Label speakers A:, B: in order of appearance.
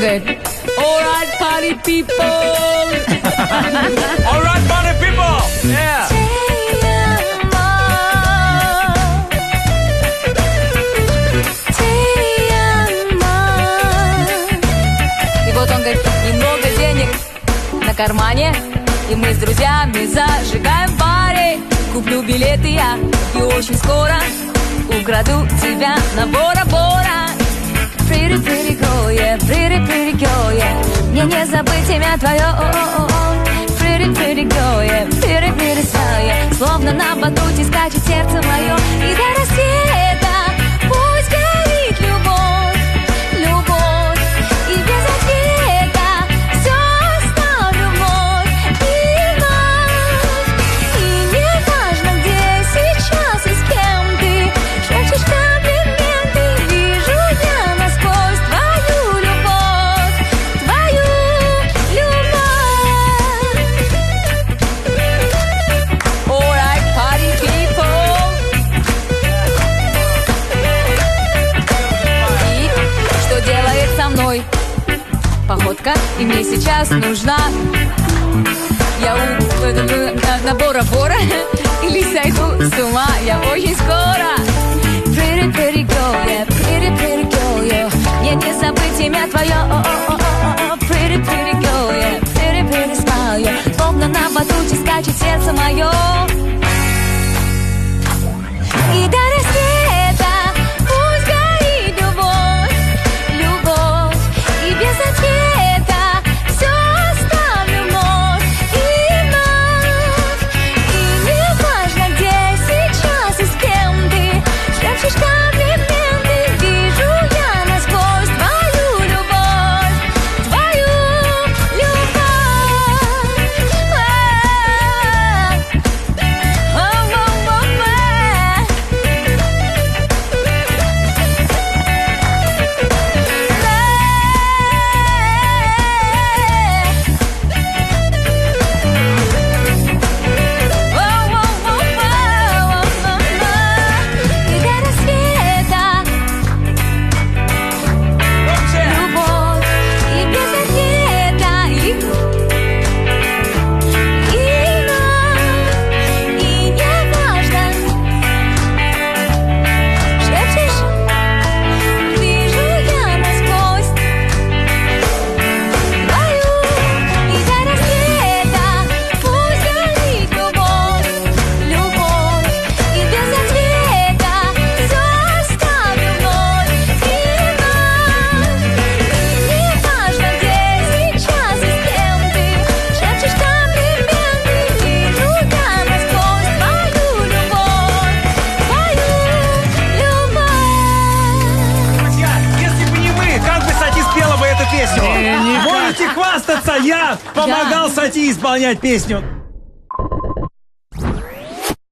A: говорит: alright, party people.
B: Alright, party people! Yeah!
A: И вот он говорит: немного денег на кармане, и мы с друзьями зажигаем пари. Куплю билеты я, и очень скоро украду тебя на Бора-Бора. Pretty, pretty girl, yeah, pretty, pretty girl, yeah. Мне не забыть имя твое, Pretty, pretty girl, yeah, pretty, pretty smile, yeah. Словно на батуте скачет сердце мое. И до рассвета пусть горит любовь, любовь. И без ответа все оставлю вновь и вновь. И не важно, где сейчас и с кем ты шепчешь комплименты. Вижу я насквозь твою любовь, твою любовь. Alright, party people. И что делает со мной походка? И мне сейчас нужна. Я на Бора-Бора или сойду с ума я очень скоро. Pretty, pretty girl, yeah, pretty, pretty girl, yeah. Мне не забыть имя твое, Pretty, pretty girl, yeah, pretty, pretty smile, yeah. Словно на батуте скачет сердце мое. И до рассвета пусть горит любовь, любовь. И без ответа все оставлю вновь и вновь. И не важно, где сейчас и с кем ты шепчешь комплименты. Вижу я насквозь твою любовь, твою любовь. И до рассвета любовь, и без ответа и вновь. И не важно, шепчешь, вижу я насквозь твою. И до рассвета пусть горит любовь, любовь. И без ответа все оставлю вновь и вновь. И не важно, где сейчас и с кем ты шепчешь комплименты. Вижу я насквозь твою любовь, твою любовь.
B: Друзья, если бы не мы, как бы Сати спела бы эту песню? Можете хвастаться, я помогал Сати исполнять песню.